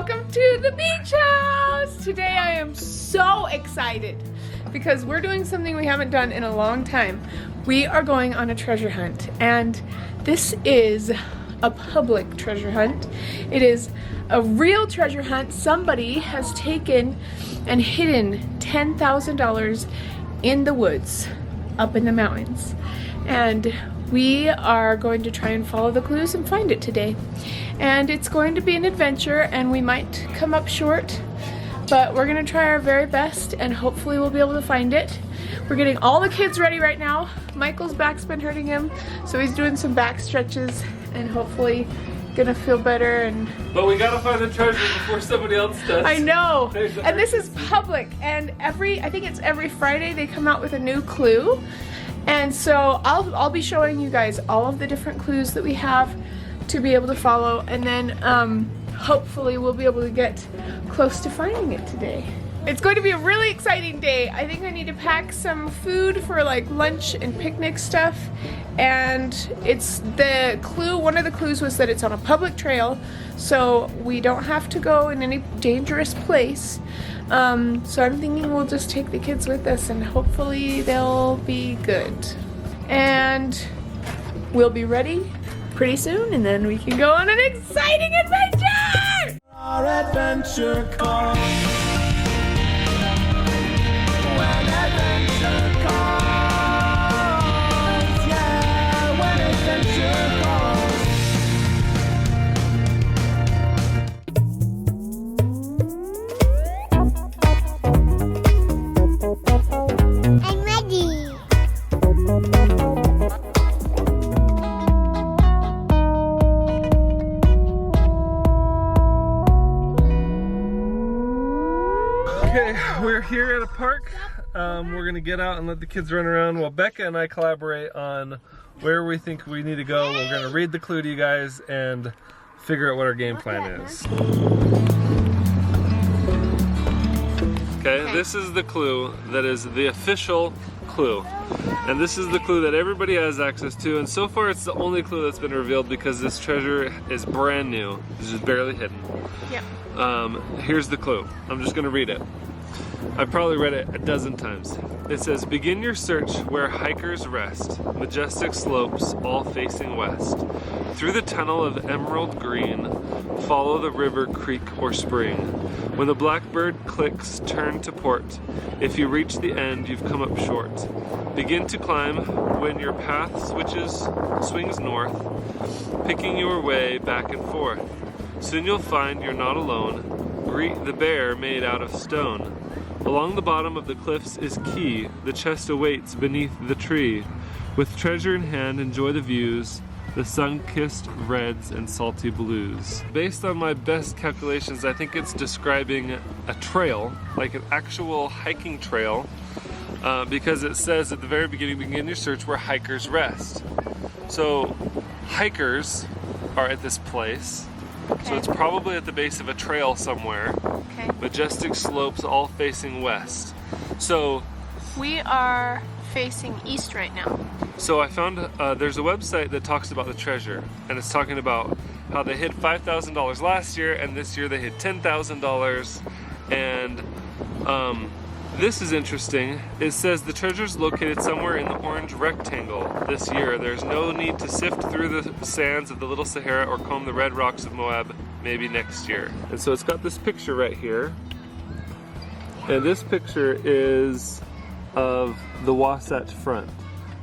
welcome to the beach house! Today I am so excited because we're doing something we haven't done in a long time. We are going on a treasure hunt, and this is a public treasure hunt. It is a real treasure hunt. Somebody has taken and hidden $10,000 in the woods up in the mountains, and we are going to try and follow the clues and find it today. And it's going to be an adventure, and we might come up short, but we're gonna try our very best and hopefully we'll be able to find it. We're getting all the kids ready right now. Michael's back's been hurting him, so he's doing some back stretches and hopefully gonna feel better. But we gotta find the treasure before somebody else does. I know. And this is public, and I think it's every Friday they come out with a new clue. And so I'll be showing you guys all of the different clues that we have to be able to follow, and then hopefully we'll be able to get close to finding it today. It's going to be a really exciting day. I think I need to pack some food for like lunch and picnic stuff, and it's the clue, one of the clues was that it's on a public trail, so we don't have to go in any dangerous place. So I'm thinking we'll just take the kids with us and hopefully they'll be good. And we'll be ready pretty soon, and then we can go on an exciting adventure! Our adventure calls. When adventure calls. Yeah, when adventure calls. I'm ready. Okay, we're here at a park. We're gonna get out and let the kids run around while Becca and I collaborate on where we think we need to go. We're gonna read the clue to you guys and figure out what our game plan is. Okay, this is the clue that is the official clue. And this is the clue that everybody has access to, and so far it's the only clue that's been revealed because this treasure is brand new. It's just barely hidden. Yeah. Here's the clue. I'm just gonna read it. I've probably read it a dozen times. It says, begin your search where hikers rest, majestic slopes all facing west. Through the tunnel of emerald green, follow the river, creek, or spring. When the blackbird clicks, turn to port. If you reach the end, you've come up short. Begin to climb when your path swings north, picking your way back and forth. Soon you'll find you're not alone. Greet the bear made out of stone. Along the bottom of the cliffs is key. The chest awaits beneath the tree. With treasure in hand, enjoy the views, the sun-kissed reds and salty blues. Based on my best calculations, I think it's describing a trail, like an actual hiking trail, because it says at the very beginning, begin your search where hikers rest. So hikers are at this place. Okay. So it's probably at the base of a trail somewhere. Okay. Majestic slopes all facing west. So We are facing east right now. So I found there's a website that talks about the treasure, and it's talking about how they hid $5,000 last year, and this year they hid $10,000. And this is interesting. It says the treasure is located somewhere in the orange rectangle this year. There's no need to sift through the sands of the Little Sahara or comb the red rocks of Moab, maybe next year. And so it's got this picture right here. And this picture is of the Wasatch Front.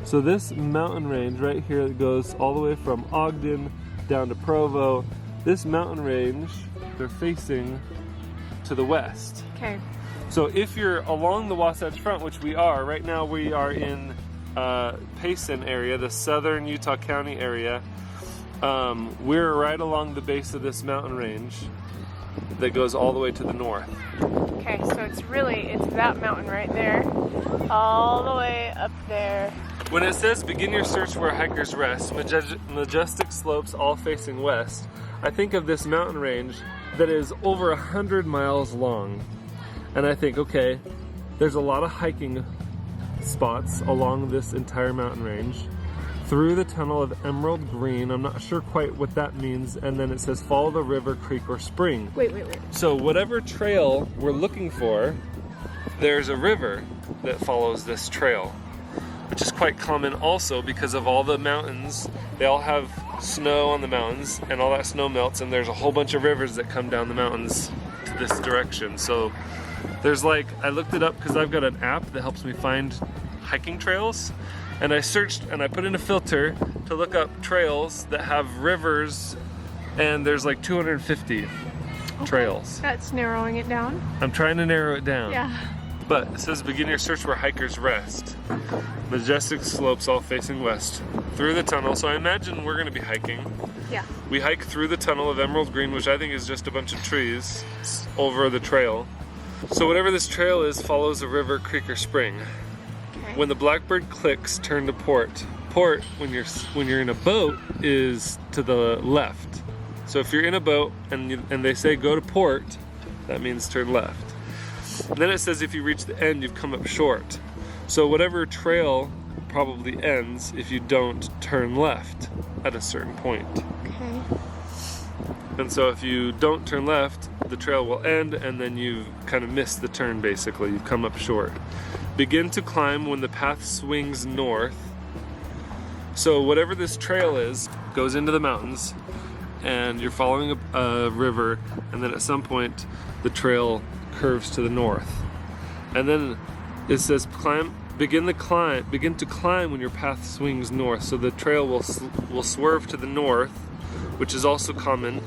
So this mountain range right here that goes all the way from Ogden down to Provo, this mountain range, they're facing to the west. Okay. So if you're along the Wasatch Front, which we are, right now we are in Payson area, the southern Utah County area. We're right along the base of this mountain range that goes all the way to the north. Okay, so it's that mountain right there, all the way up there. When it says begin your search where hikers rest, majestic slopes all facing west, I think of this mountain range that is over 100 miles long. And I think, okay, there's a lot of hiking spots along this entire mountain range. through the tunnel of emerald green. I'm not sure quite what that means. And then it says follow the river, creek, or spring. Wait. So whatever trail we're looking for, there's a river that follows this trail, which is quite common also because of all the mountains. They all have snow on the mountains, and all that snow melts, and there's a whole bunch of rivers that come down the mountains to this direction. So there's like, I looked it up because I've got an app that helps me find hiking trails, and I searched and I put in a filter to look up trails that have rivers, and there's like 250 trails. That's narrowing it down. I'm trying to narrow it down. Yeah. But it says begin your search where hikers rest. Majestic slopes all facing west. Through the tunnel, so I imagine we're gonna be hiking. Yeah. We hike through the tunnel of emerald green, which I think is just a bunch of trees over the trail. So whatever this trail is follows a river, creek, or spring. Okay. When the blackbird clicks, turn to port. Port, when you're in a boat, is to the left. So if you're in a boat and they say go to port, that means turn left. And then it says if you reach the end, you've come up short. So whatever trail probably ends if you don't turn left at a certain point. Okay. And so if you don't turn left, the trail will end, and then you've kind of missed the turn basically. You've come up short. Begin to climb when the path swings north. So whatever this trail is goes into the mountains, and you're following a river, and then at some point the trail curves to the north. And then it says begin to climb when your path swings north. So the trail will swerve to the north, which is also common,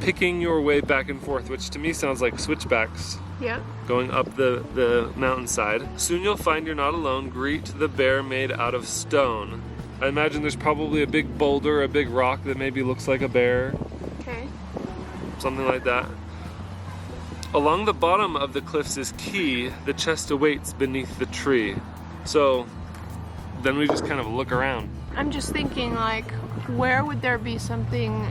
picking your way back and forth, which to me sounds like switchbacks. Yeah. Going up the mountainside. Soon you'll find you're not alone. Greet the bear made out of stone. I imagine there's probably a big boulder, a big rock that maybe looks like a bear. Okay. Something like that. Along the bottom of the cliffs is key. The chest awaits beneath the tree. So then we just kind of look around. I'm just thinking, like, where would there be something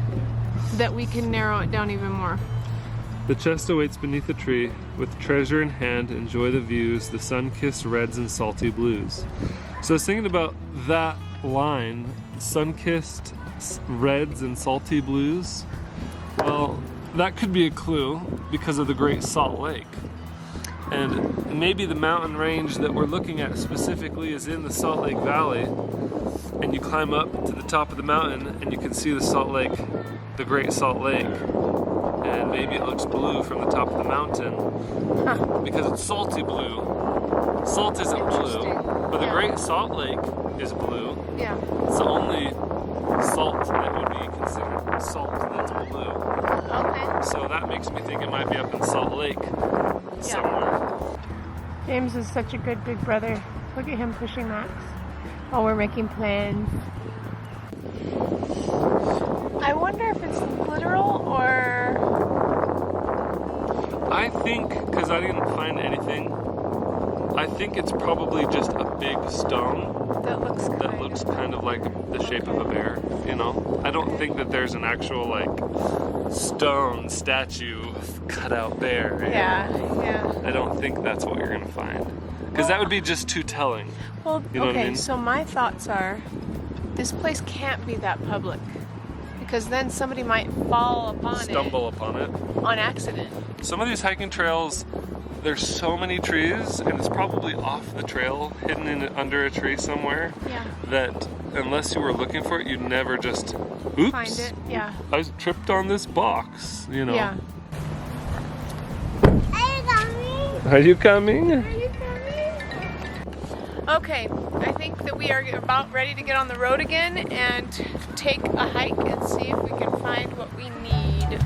that we can narrow it down even more? The chest awaits beneath the tree. With treasure in hand, enjoy the views, the sun-kissed reds and salty blues. So I was thinking about that line, sun-kissed reds and salty blues. Well, that could be a clue because of the Great Salt Lake. And maybe the mountain range that we're looking at specifically is in the Salt Lake Valley, and you climb up to the top of the mountain and you can see the Salt Lake, the Great Salt Lake, and maybe it looks blue from the top of the mountain because it's salty blue. Salt isn't blue, but the Great Salt Lake is blue. Yeah. It's the only salt that would be considered salt that's blue. Okay. So that makes me think it might be up in Salt Lake somewhere. James is such a good big brother. Look at him pushing Max while we're making plans. I wonder if it's literal or... I think, because I didn't find anything, I think it's probably just a big stone that looks kind of like the shape of a bear, you know? I don't think that there's an actual, like, stone statue cut out bear. You know? Yeah. I don't think that's what you're gonna find. Because that would be just too telling. Well, You know what I okay, mean? so my thoughts are, this place can't be that public. Because then somebody might fall upon Stumble upon it. on accident. Some of these hiking trails, there's so many trees, and it's probably off the trail, hidden under a tree somewhere, Yeah. that unless you were looking for it, you'd never just, oops, Find it, yeah. I tripped on this box, you know. Yeah. Are you coming? Okay, I think that we are about ready to get on the road again and take a hike and see if we can find what we need.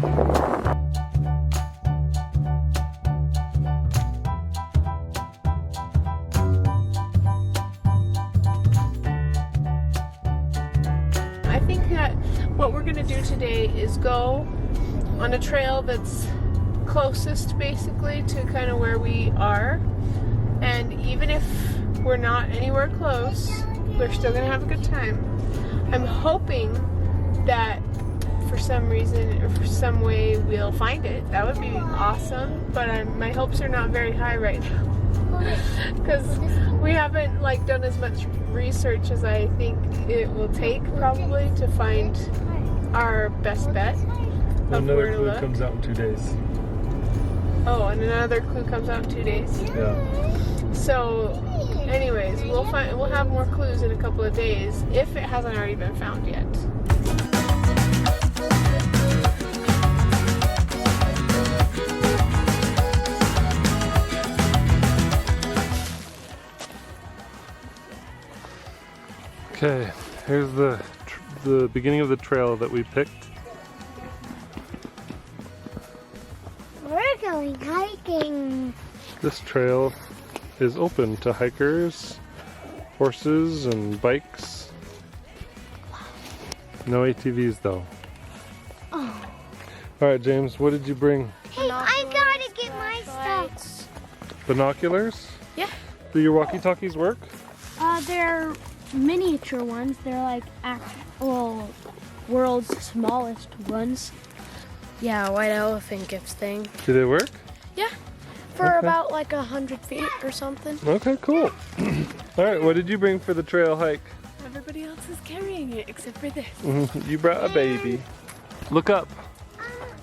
I think that what we're gonna do today is go on a trail that's closest basically to kind of where we are, and even if we're not anywhere close, we're still gonna have a good time. I'm hoping that for some reason or for some way we'll find it. That would be awesome, but my hopes are not very high right now. because we haven't like done as much research as I think it will take probably to find our best bet of where Another to clue look. comes out in 2 days. Oh, and another clue comes out in 2 days. Yeah. So, anyways, we'll have more clues in a couple of days if it hasn't already been found yet. Okay, here's the beginning of the trail that we picked. We're going hiking. This trail is open to hikers, horses, and bikes. No ATVs though. Oh. Alright, James, what did you bring? Hey, I gotta get my stuff. Binoculars? Yeah. Do your walkie-talkies work? They're miniature ones. They're like world's smallest ones. Yeah, white elephant gift thing. Do they work? Yeah, for Okay. about like 100 feet or something. Okay, cool. Alright, what did you bring for the trail hike? Everybody else is carrying it except for this. You brought a baby. Look up.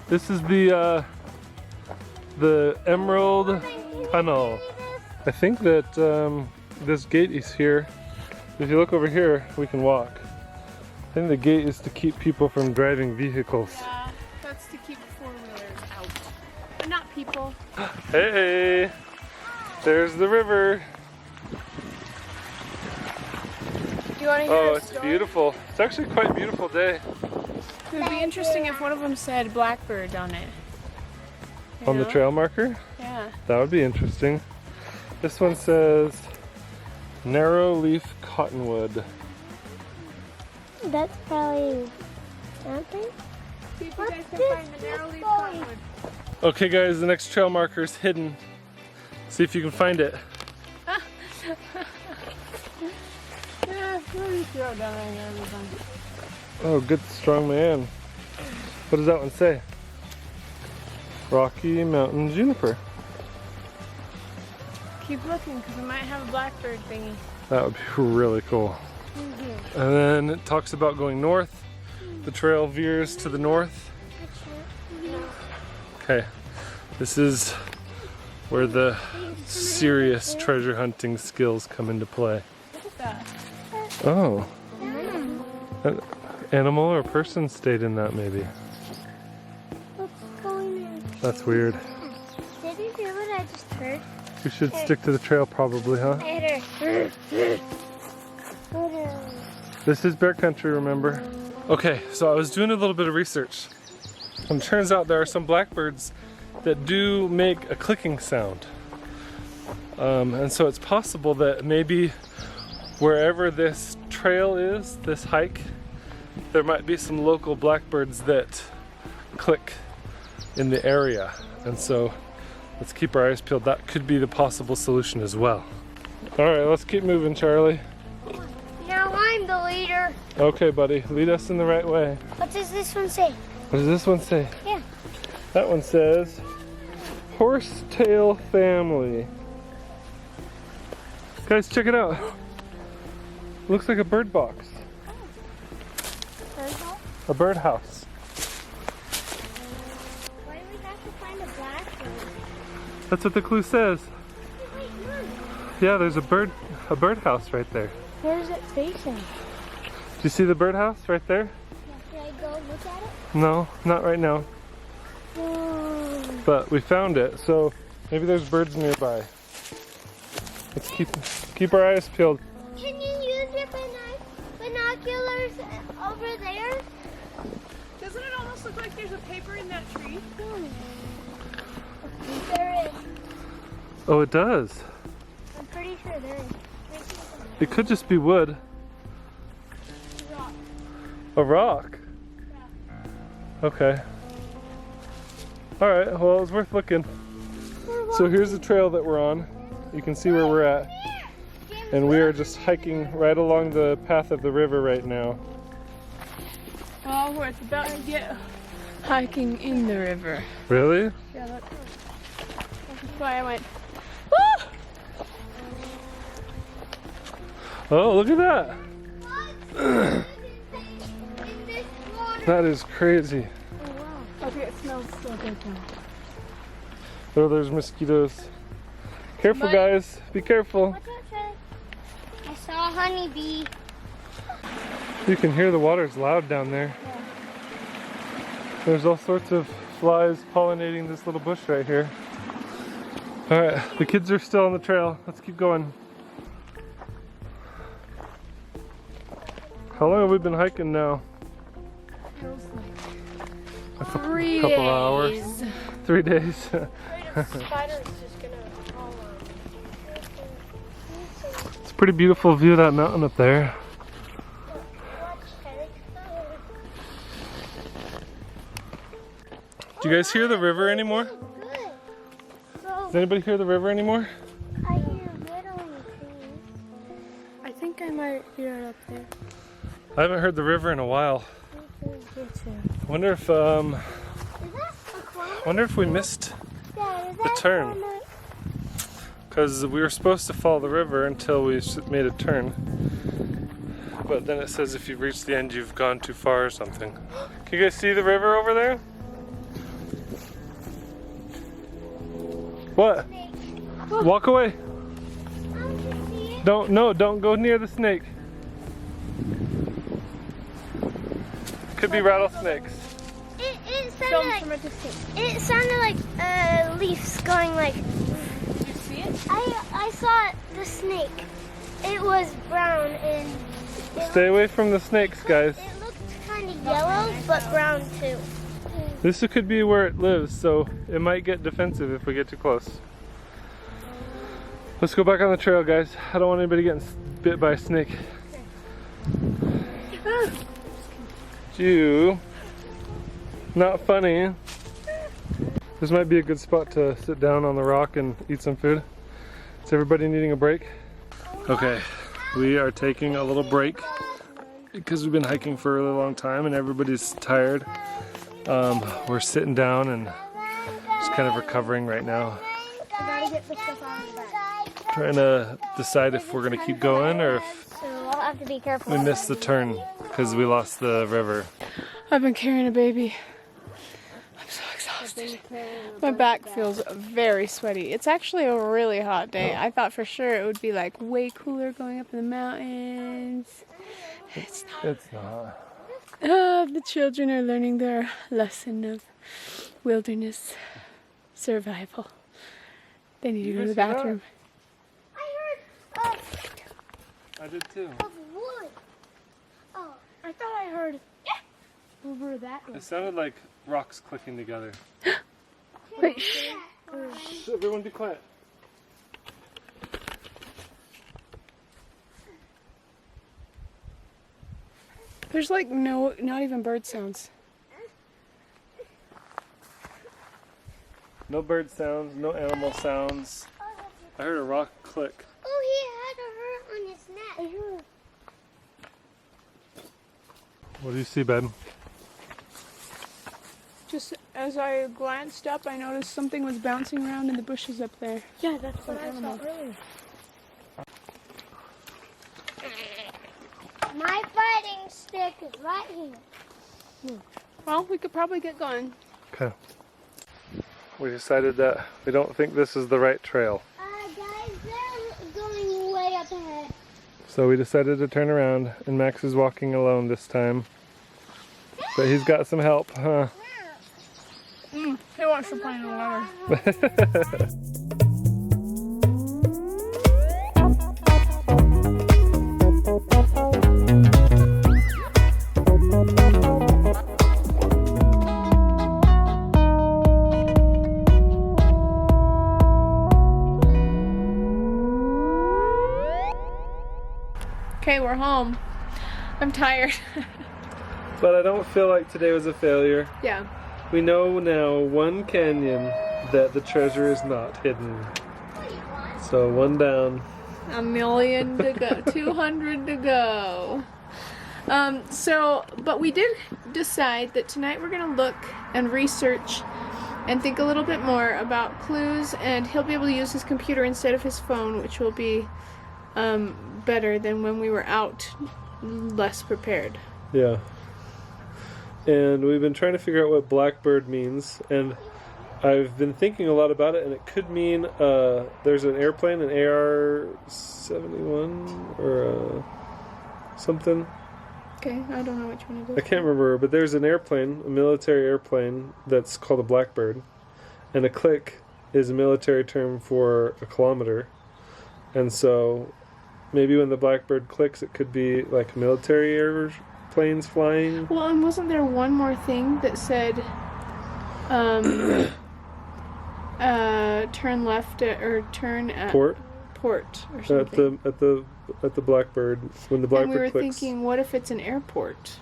This is the Emerald Tunnel. I think that this gate is here. If you look over here, we can walk. I think the gate is to keep people from driving vehicles. Yeah, that's to keep four-wheelers out. But not people. Hey, there's the river. Do you want to hear Oh, a it's story? beautiful. It's actually quite a beautiful day. It would be interesting if one of them said blackbird on it. You On the know? trail marker? Yeah. That would be interesting. This one says narrow leaf cottonwood. That's probably something. See if you What's guys can this? find the narrow leaf This cottonwood. Okay guys, the next trail marker is hidden. See if you can find it. Yeah, really throw it down right there, everyone. Oh, good strong man. What does that one say? Rocky Mountain Juniper. Keep looking because it might have a blackbird thingy. That would be really cool. And then it talks about going north. The trail veers to the north. Okay, this is where the serious treasure hunting skills come into play. Look at that. Oh, an animal or person stayed in that maybe. What's going on? That's weird. Did you hear what I just heard? We should stick to the trail probably, huh? I heard her. This is bear country, remember? Okay, so I was doing a little bit of research. And it turns out there are some blackbirds that do make a clicking sound. And so it's possible that maybe wherever this trail is, this hike, there might be some local blackbirds that click in the area. And so let's keep our eyes peeled. That could be the possible solution as well. All right, let's keep moving, Charlie. Now I'm the leader. Okay, buddy, lead us in the right way. What does this one say? What does this one say? Yeah. That one says horsetail family. Guys, check it out. Looks like a bird box. A birdhouse. Why do we have to find a blackbird? That's what the clue says. Wait, look. Yeah, there's a birdhouse right there. Where is it facing? Do you see the birdhouse right there? Should I go look at it? No, not right now. But we found it, so maybe there's birds nearby. Let's keep our eyes peeled. Can you use your binoculars over there? Doesn't it almost look like there's a paper in that tree? There is. Oh, it does. I'm pretty sure there is. It could just be wood. Rock. A rock? Okay. Alright, well, it was worth looking. So here's the trail that we're on. You can see where we're at. And we are just hiking right along the path of the river right now. Oh, we're about to get hiking in the river. Really? Yeah, look. That's why I went, woo! Oh, look at that. In this water. That is crazy. Okay, it smells so good now. Oh, there's mosquitoes. Careful, guys. Be careful. Watch out, Trey. I saw a honeybee. You can hear the water's loud down there. There's all sorts of flies pollinating this little bush right here. All right, the kids are still on the trail. Let's keep going. How long have we been hiking now? Feels like A couple, 3 couple days. hours. 3 days. Spider's just gonna fall on. It's a pretty beautiful view of that mountain up there. Do you guys hear the river anymore? Good. Does anybody hear the river anymore? I hear riddling trees. I think I might hear it up there. I haven't heard the river in a while. I wonder if Is that a climate? wonder if we missed Dad, is the that turn. climate? Because we were supposed to follow the river until we made a turn. But then it says if you've reached the end, you've gone too far or something. Can you guys see the river over there? What? Walk away. Don't go near the snake. Could be rattlesnakes. It sounded like leaves going like. Did you see it? I saw the snake. It was brown and Stay away from the snakes, guys. it looked kind of yellow but brown too. This could be where it lives, so it might get defensive if we get too close. Let's go back on the trail, guys. I don't want anybody getting bit by a snake. Ew. Not funny. This might be a good spot to sit down on the rock and eat some food. Is everybody needing a break? Okay, we are taking a little break because we've been hiking for a really long time and everybody's tired. We're sitting down and just kind of recovering right now. I gotta get the stuff out of the bag. Trying to decide if we're gonna keep going or if So I'll have to be careful. we missed the turn because we lost the river. I've been carrying a baby. I'm so exhausted. My back feels very sweaty. It's actually a really hot day. I thought for sure it would be like way cooler going up in the mountains. It's not. It's not. The children are learning their lesson of wilderness survival. They need to go to the bathroom. I heard I did too. of wood. Oh, I thought I heard over that way. It sounded like rocks clicking together. Wait, shh. Shh, everyone be quiet. There's like not even bird sounds. No bird sounds, no animal sounds. I heard a rock click. oh, he had a hurt on his neck. What do you see, Ben? Just as I glanced up, I noticed something was bouncing around in the bushes up there. Yeah, that's what I saw earlier. My fighting stick is right here. Well, we could probably get going. Okay. We decided that we don't think this is the right trail. Guys, they're going way up ahead. So we decided to turn around, and Max is walking alone this time. But he's got some help, huh? He wants to play in the water. Okay, we're home. I'm tired. But I don't feel like today was a failure. Yeah. We know now one canyon that the treasure is not hidden. So one down. A million to go. 200 to go. But we did decide that tonight we're gonna look and research and think a little bit more about clues, and he'll be able to use his computer instead of his phone, which will be better than when we were out less prepared. Yeah. And we've been trying to figure out what blackbird means, and I've been thinking a lot about it, and it could mean there's an airplane, an AR-71 or something. Okay, I don't know which one it is. I can't remember, but there's an airplane, a military airplane, that's called a blackbird. And a click is a military term for a kilometer. And so maybe when the blackbird clicks, it could be like military airplanes flying. Well, and wasn't there one more thing that said turn left or turn at Port or something? at the blackbird, when the blackbird and we were clicks. thinking, what if it's an airport?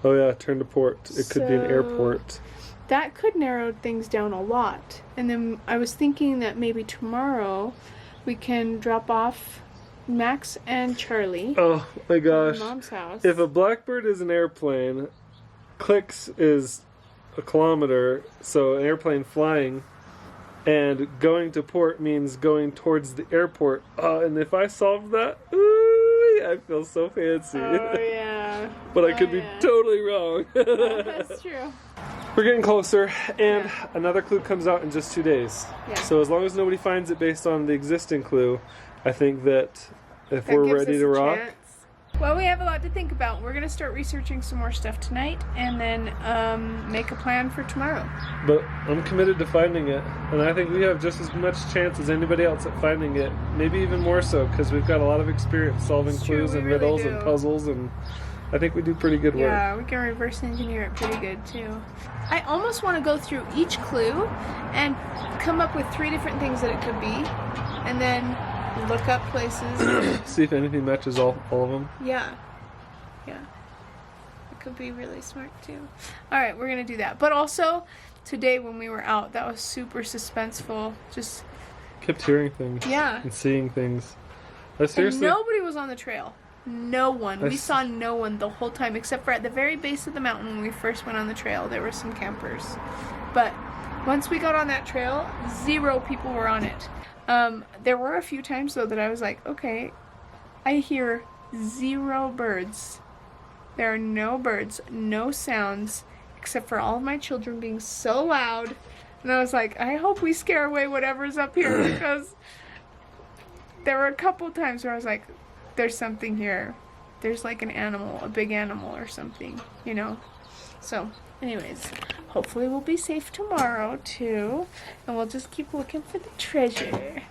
Oh yeah, turn to port. It could be an So- airport. That could narrow things down a lot. And then I was thinking that maybe tomorrow we can drop off Max and Charlie Oh my at gosh. Mom's house. If a blackbird is an airplane, clicks is a kilometer, so an airplane flying, and going to port means going towards the airport. And if I solved that, ooh, I feel so fancy. Oh yeah. But I Oh, could be yeah. totally wrong. That's true. We're getting closer, and Yeah. another clue comes out in just 2 days. Yeah. So as long as nobody finds it based on the existing clue, I think that if That we're gives ready us to a rock, chance. Well, we have a lot to think about. We're going to start researching some more stuff tonight and then make a plan for tomorrow. but I'm committed to finding it, and I think we have just as much chance as anybody else at finding it, maybe even more so, because we've got a lot of experience solving It's true, clues we and really riddles do. and puzzles, and I think we do pretty good work. Yeah, we can reverse engineer it pretty good too. I almost want to go through each clue and come up with 3 different things that it could be, and then look up places. See if anything matches all of them. Yeah. It could be really smart too. Alright, we're going to do that. But also, today when we were out, that was super suspenseful. Just, Kept hearing things yeah. and seeing things. I And seriously. nobody was on the trail. No one. We That's- saw no one the whole time, except for at the very base of the mountain when we first went on the trail. There were some campers. But once we got on that trail, 0 people were on it. There were a few times, though, that I was like, okay, I hear 0 birds. There are no birds, no sounds, except for all of my children being so loud. And I was like, I hope we scare away whatever's up here, because there were a couple times where I was like, there's something here. There's like an animal, a big animal or something, you know? So, anyways, hopefully we'll be safe tomorrow, too. And we'll just keep looking for the treasure.